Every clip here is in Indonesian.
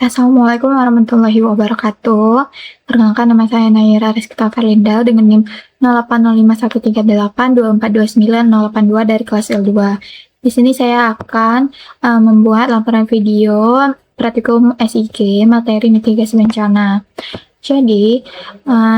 Assalamualaikum warahmatullahi wabarakatuh. Perkenalkan nama saya Naira Rizkita Farlinda dengan NIM 08051382429082 dari kelas L2. Di sini saya akan membuat laporan video praktikum SIG materi mitigasi bencana. Jadi,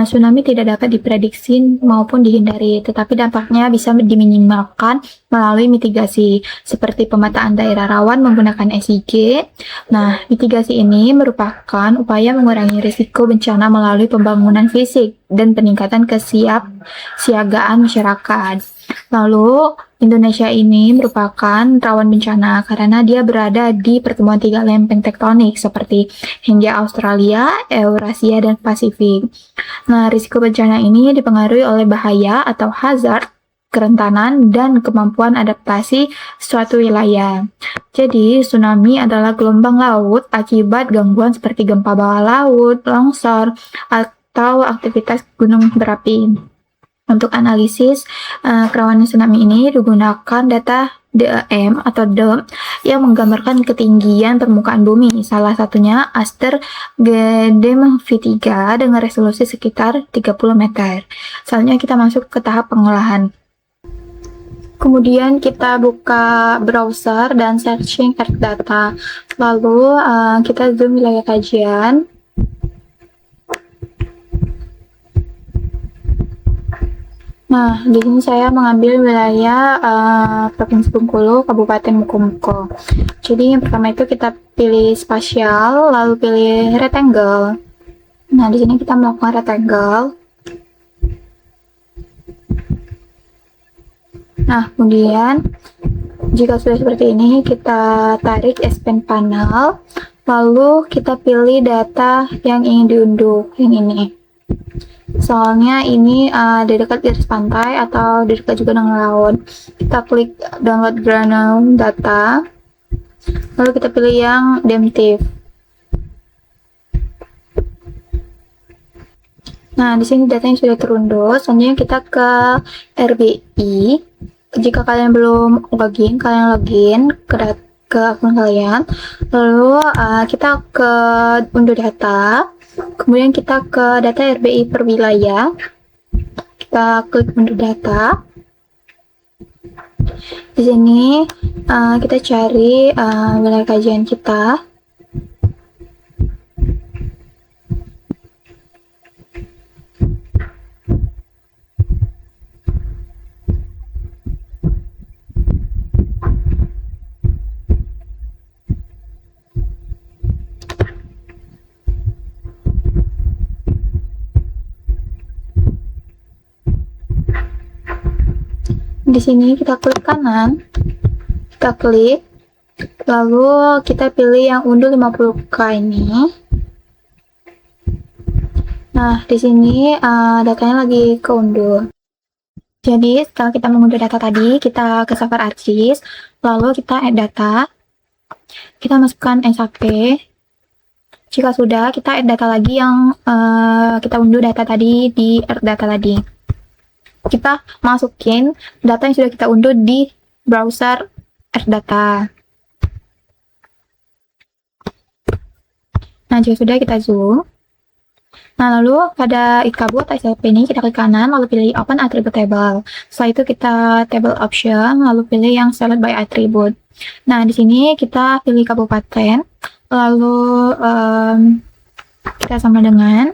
tsunami tidak dapat diprediksi maupun dihindari, tetapi dampaknya bisa diminimalkan melalui mitigasi, seperti pemetaan daerah rawan menggunakan SIG. Nah, mitigasi ini merupakan upaya mengurangi risiko bencana melalui pembangunan fisik dan peningkatan kesiapsiagaan masyarakat. Lalu, Indonesia ini merupakan rawan bencana karena dia berada di pertemuan 3 lempeng tektonik seperti Hindia Australia, Eurasia, dan Pasifik. Nah, risiko bencana ini dipengaruhi oleh bahaya atau hazard, kerentanan, dan kemampuan adaptasi suatu wilayah. Jadi, tsunami adalah gelombang laut akibat gangguan seperti gempa bawah laut, longsor, atau aktivitas gunung berapi. Untuk analisis kerawanan tsunami ini digunakan data DEM atau DEM yang menggambarkan ketinggian permukaan bumi. Salah satunya Aster GDM V3 dengan resolusi sekitar 30 meter. Selanjutnya kita masuk ke tahap pengolahan. Kemudian kita buka browser dan searching Earth Data. Lalu kita zoom wilayah kajian. Nah, di sini saya mengambil wilayah Provinsi Bengkulu, Kabupaten Mukomuko. Jadi yang pertama itu kita pilih spasial, lalu pilih rectangle. Nah, di sini kita melakukan rectangle. Nah, kemudian jika sudah seperti ini, kita tarik expand panel, lalu kita pilih data yang ingin diunduh, yang ini. Soalnya ini di dekat garis pantai atau di dekat juga dengan laut. Kita klik download granular data, lalu kita pilih yang DEMTIFF. Nah, di sini datanya sudah terunduh. Selanjutnya kita ke RBI. Jika kalian belum login, kalian login ke akun kalian. Lalu kita ke unduh data. Kemudian kita ke data RBI per wilayah. Kita klik unduh data. Di sini kita cari wilayah kajian kita. Di sini kita klik kanan, kita klik, lalu kita pilih yang unduh 50K ini. Nah, di sini datanya lagi keunduh. Jadi, setelah kita mengunduh data tadi, kita ke server ArcGIS, lalu kita add data, kita masukkan SAP. Jika sudah, kita add data lagi yang kita unduh data tadi di Earth Data tadi. Kita masukin data yang sudah kita unduh di browser Earth Data. Nah, jika sudah kita zoom. Nah, lalu pada Ikabu atau SLP ini kita klik kanan, lalu pilih Open Attribute Table. Setelah itu kita Table Option, lalu pilih yang Select by Attribute. Nah, di sini kita pilih kabupaten, lalu kita sama dengan,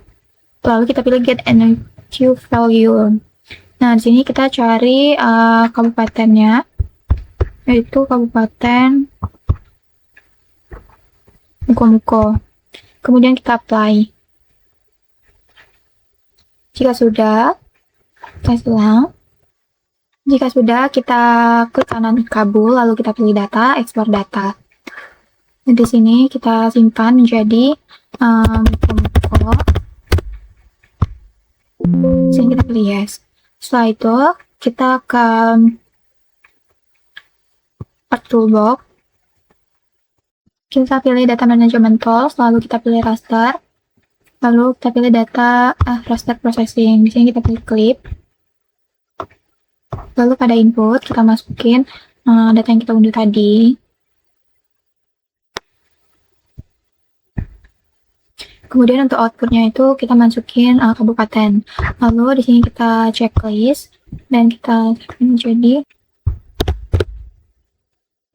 lalu kita pilih Get NQ Value. Nah, di sini kita cari kabupatennya, yaitu Kabupaten Mukomuko. Kemudian kita apply. Jika sudah, tes ulang. Jika sudah, kita klik kanan kabel, lalu kita pilih data, ekspor data. Dan di sini kita simpan menjadi Mukomuko. Di sini kita pilih yes. Setelah itu, kita ke Part Toolbox. Kita pilih Data Management Tools, lalu kita pilih Raster. Lalu kita pilih data raster processing. Di sini kita pilih clip. Lalu pada input kita masukin data yang kita unduh tadi. Kemudian untuk outputnya itu kita masukin kabupaten. Lalu di sini kita checklist dan kita menjadi.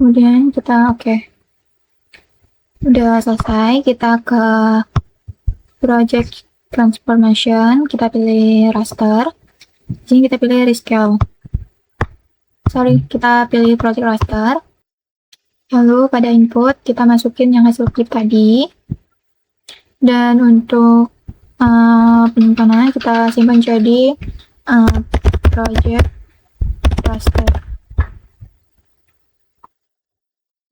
Kemudian kita udah selesai, kita ke project transformation, kita pilih raster. Di sini kita pilih rescale. Kita pilih project raster. Lalu pada input kita masukin yang hasil clip tadi. Dan untuk penyimpanan kita simpan jadi project raster.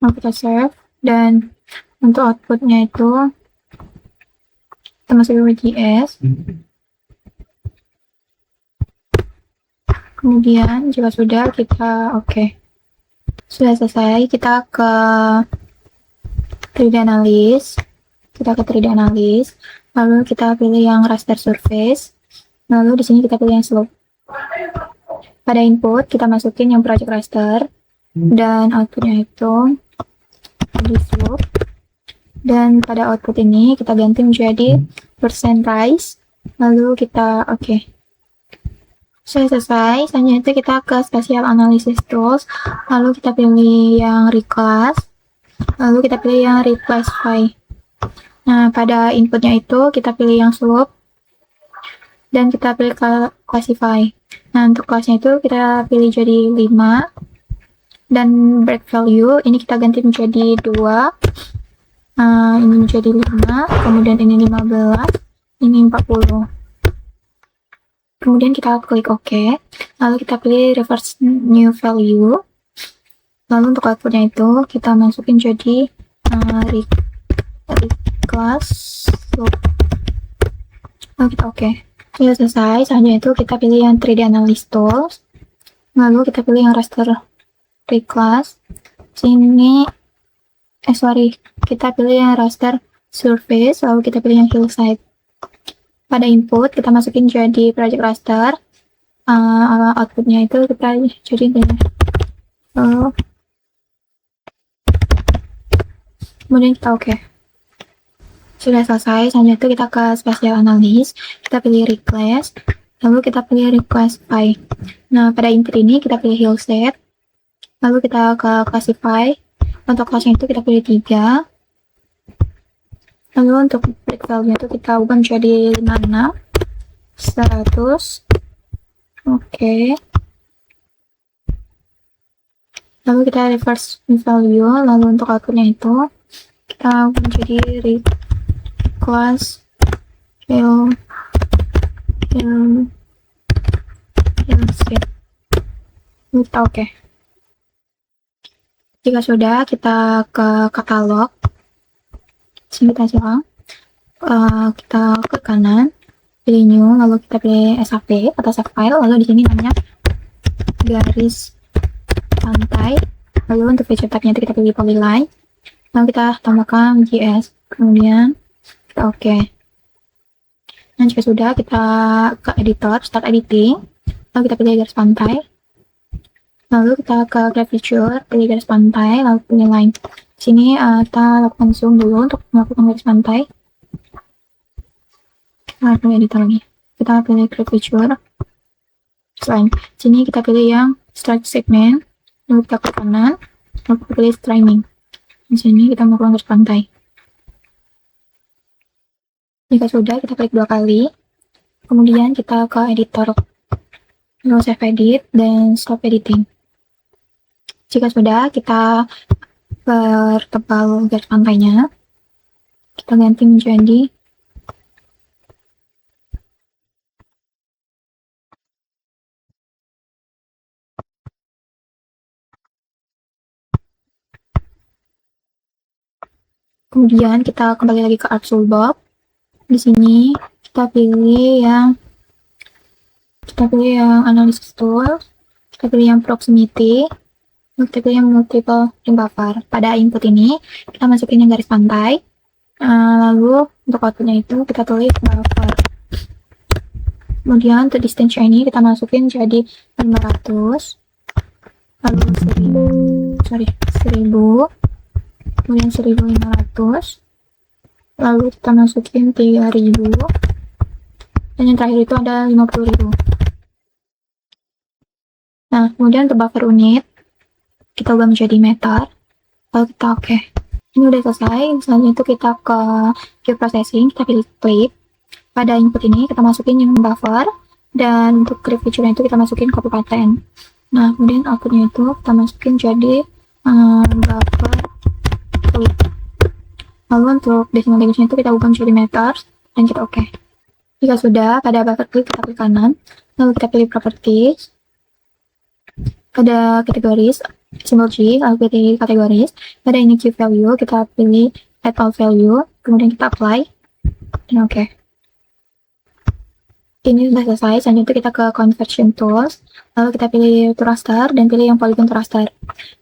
Lalu kita save, dan untuk outputnya itu kita masukin WGS. Kemudian jika sudah, kita sudah selesai, kita ke 3D analysis. Kita ke 3D analysis, lalu kita pilih yang raster surface, lalu di sini kita pilih yang slope. Pada input kita masukin yang project raster, dan outputnya itu di slope. Dan pada output ini kita ganti menjadi percentage, lalu kita sudah selesai. Selanjutnya itu kita ke spatial analysis tools, lalu kita pilih yang reclass, lalu kita pilih yang reclassify. Nah, pada inputnya itu kita pilih yang slope dan kita pilih classify. Nah, untuk kelasnya itu kita pilih jadi 5, dan break value ini kita ganti menjadi 2. Ini menjadi 5, kemudian ini 15, ini 40. Kemudian kita klik OK, lalu kita pilih reverse new value. Lalu untuk outputnya itu kita masukin jadi reclass slope. Lalu kita sudah selesai. Selanjutnya itu kita pilih yang 3D analysis tools, lalu kita pilih yang raster reclass. Sini kita pilih yang raster surface, lalu kita pilih yang hillside. Pada input kita masukin jadi project raster, outputnya itu kita jadi kemudian kita sudah selesai. Selanjutnya itu kita ke spatial analysis, kita pilih reclass, lalu kita pilih reclassify. Nah, pada input ini kita pilih hillside, lalu kita ke classify. Untuk kelasnya itu kita pilih 3. Lalu untuk break value itu kita ubah menjadi 56, 100. Lalu kita reverse value, lalu untuk outputnya itu kita ubah menjadi reclass hillside. Jika sudah, kita ke katalog. Sini kita silang, kita ke kanan, pilih new, lalu kita pilih SAP atau save file, lalu di sini namanya garis pantai. Lalu untuk feature tab-nya itu kita pilih polyline, lalu kita tambahkan GS, kemudian kita Dan jika sudah, kita ke editor, start editing, lalu kita pilih garis pantai, lalu kita ke graph feature, pilih garis pantai, lalu pilih line. Sini kita lakukan zoom dulu untuk melakukan garis pantai. Kita pilih editor lagi. Kita pilih graph feature. Line. Sini kita pilih yang start segment, lalu kita ke kanan, lalu kita pilih streaming. Di sini kita melakukan garis pantai. Jika sudah, kita klik 2 kali. Kemudian kita ke editor, lalu save edit dan stop editing. Jika sudah, kita pertebal garis pantainya, kita ganti menjadi kemudian kita kembali lagi ke Art Toolbox. Di sini kita pilih yang analysis tool, kita pilih yang proximity, kita pilih yang multiple rim buffer. Pada input ini kita masukin yang garis pantai, lalu untuk outputnya itu kita tulis buffer. Kemudian untuk distance ini kita masukin jadi 500, lalu 1000, kemudian 1500, lalu kita masukin 3.000, dan yang terakhir itu ada 50.000. Nah, kemudian untuk buffer unit kita ubah menjadi meter, lalu kita oke. Ini udah selesai. Selanjutnya itu kita ke queue processing, kita pilih clip. Pada input ini kita masukin yang buffer, dan untuk clip feature itu kita masukin kabupaten. Nah, kemudian outputnya itu kita masukin jadi buffer clip. Lalu untuk decimal language itu kita ubah menjadi meter, dan kita oke. Jika sudah, pada buffer clip kita klik kanan, lalu kita pilih properties. Pada kategoris simbol G, lalu pilih kategoris. Pada ini key value, kita pilih add all value, kemudian kita apply, dan oke. Ini sudah selesai. Selanjutnya kita ke conversion tools, lalu kita pilih to raster dan pilih yang polygon to raster.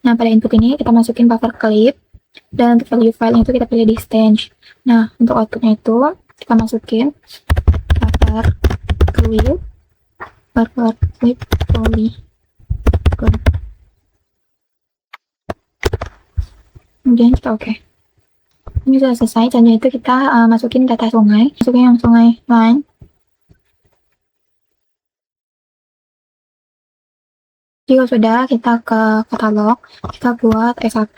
Nah, pada input ini kita masukin buffer clip, dan untuk value file itu kita pilih distance. Nah, untuk outputnya itu kita masukin buffer clip polygon. Kemudian kita oke. Ini sudah selesai. Selanjutnya itu kita masukin data sungai, masukin yang sungai line. Jika sudah, kita ke katalog, kita buat SAP,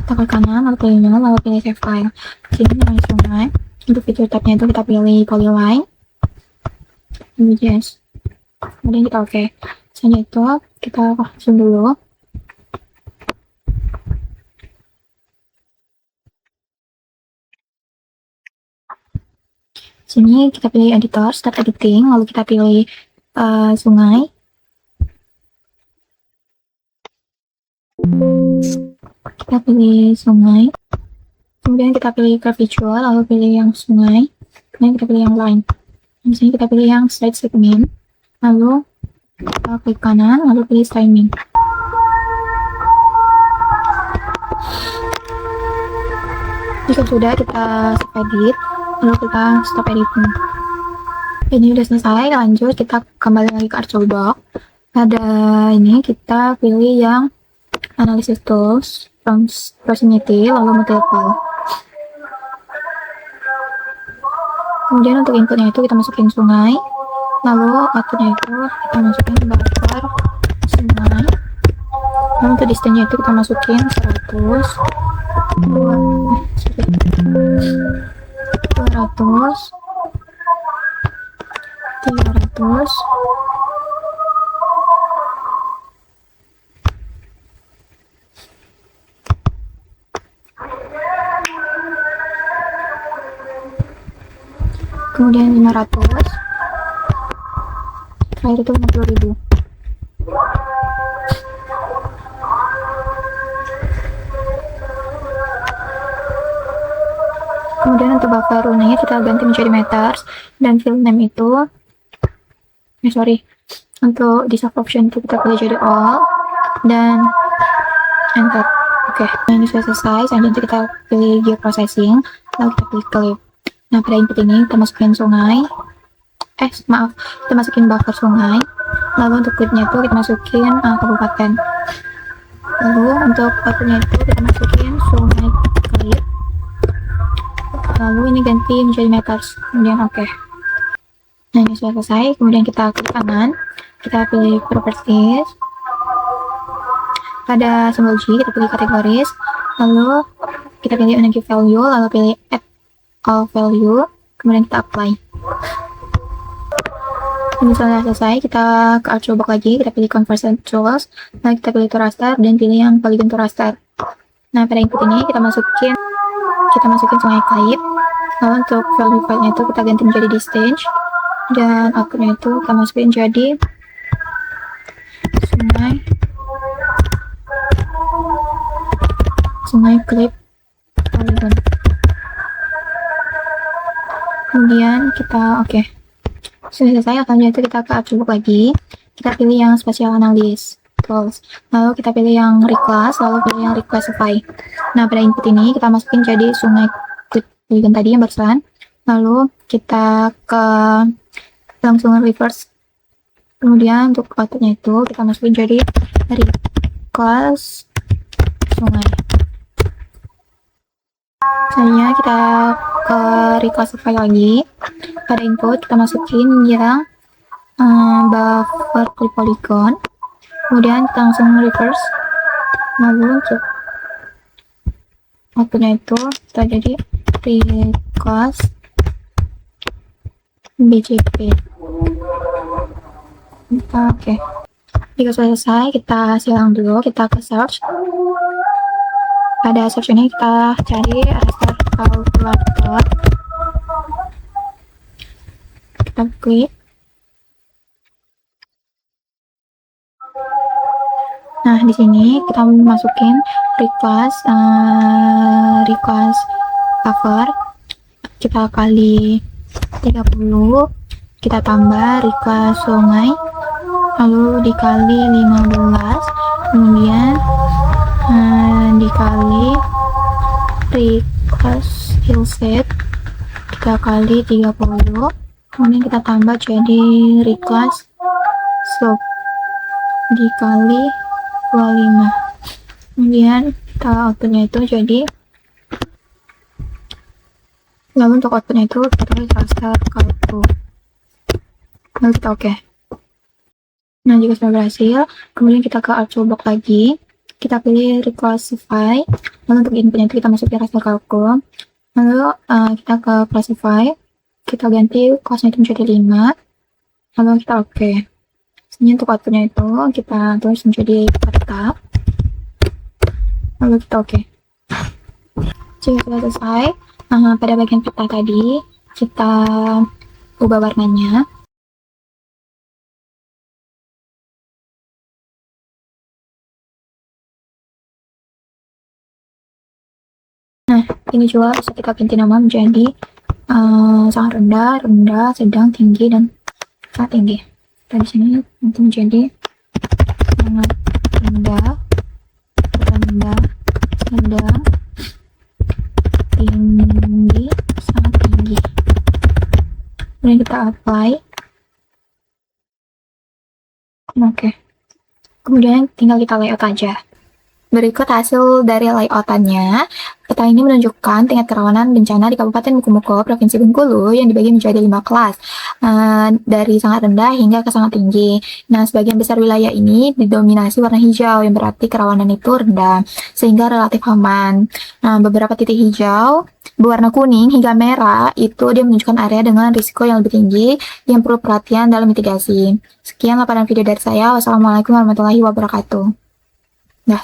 kita ke kanan, lalu pilih new, lalu pilih save file. Sini namanya sungai. Untuk feature tabnya itu kita pilih polyline, images, kemudian kita oke. Selanjutnya itu kita zoom dulu. Sini kita pilih editor, start editing, lalu kita pilih sungai. Kita pilih sungai. Kemudian kita pilih curve visual, lalu pilih yang sungai. Kemudian kita pilih yang line. Di sini kita pilih yang straight segment. Lalu kita klik kanan, lalu pilih timing. Jika sudah, kita save edit, lalu kita stop editing. Ini udah selesai. Lanjut kita kembali lagi ke ArtSourceBox. Pada ini kita pilih yang analysis tools, from proximity, lalu multi-level. Kemudian untuk inputnya itu kita masukin sungai, lalu outputnya itu kita masukin buffer sungai. Lalu untuk distance-nya itu kita masukin 100, 200, 300, kemudian 500, terakhir itu 50.000. Kemudian untuk buffer unit kita ganti menjadi meters, dan field name itu untuk di sub option itu kita pilih jadi all, dan enter. Oke, nah ini sudah selesai. Selanjutnya kita pilih geoprocessing, lalu kita pilih clip. Nah, pada input ini kita masukin sungai, kita masukin buffer sungai, lalu untuk clipnya itu kita masukin kabupaten, lalu untuk outputnya itu kita masukin sungai clip, lalu ini ganti menjadi meters, kemudian oke. Nah, ini sudah selesai. Kemudian kita klik kanan, kita pilih properties, pada simbol G kita pilih kategoris, lalu kita pilih energy value, lalu pilih add all value, kemudian kita apply. Ini sudah selesai. Kita ke ArtSourceBox lagi, kita pilih conversion tools, lalu kita pilih to raster dan pilih yang polygon to raster. Nah, pada input ini kita masukin sungai clip, lalu untuk value file-nya itu kita ganti menjadi distance, dan outputnya itu kita masukin jadi sungai clip polygon. Kemudian kita oke. Sudah selesai. Selanjutnya itu kita ke ArtSourceBox lagi, kita pilih yang spatial analysis tools, lalu kita pilih yang reclass, lalu pilih yang reclassify. Nah, pada input ini kita masukin jadi sungai clip polygon tadi yang barusan, lalu kita ke langsung reverse. Kemudian untuk outputnya itu kita masukin jadi reclass sungai. Selanjutnya kita ke reclassify lagi. Pada input kita masukin yang buffer clip polygon. Kemudian kita langsung reverse. Lalu untuk outputnya itu kita jadi reclass BJP. Oke. Jika sudah selesai, kita silang dulu, kita ke search. Pada search ini kita cari raster calculator. Kita klik. Nah, di sini kita masukin reclass cover. Kita kali 30, kita tambah reclass sungai, lalu dikali 15, kemudian dikali reclass hillside, kita kali 30, kemudian kita tambah jadi reclass slope dikali 25, kemudian kita outputnya itu jadi, lalu untuk outputnya itu kita tulis raster kalku, lalu kita oke. Nah, jika sudah berhasil, kemudian kita ke art toolbox lagi, kita pilih reclassify, lalu untuk inputnya itu kita masukin raster kalku, lalu kita ke classify, kita ganti kelasnya itu menjadi 5, lalu kita oke. Selanjutnya untuk outputnya itu kita tulis menjadi peta, lalu kita oke. Jika sudah selesai, pada bagian peta tadi kita ubah warnanya. Nah, ini juga bisa kita ganti nama menjadi sangat rendah, rendah, sedang, tinggi, dan sangat tinggi. Dan di sini nanti menjadi sangat rendah, rendah, sedang, tinggi, sangat tinggi. Kemudian kita apply. Oke. Kemudian tinggal kita layout aja. Berikut hasil dari layoutannya. Peta ini menunjukkan tingkat kerawanan bencana di Kabupaten Mukomuko, Provinsi Bengkulu yang dibagi menjadi 5 kelas, dari sangat rendah hingga ke sangat tinggi. Nah, sebagian besar wilayah ini didominasi warna hijau, yang berarti kerawanan itu rendah, sehingga relatif aman. Nah, beberapa titik hijau berwarna kuning hingga merah itu dia menunjukkan area dengan risiko yang lebih tinggi yang perlu perhatian dalam mitigasi. Sekian laporan video dari saya. Wassalamualaikum warahmatullahi wabarakatuh. Dah,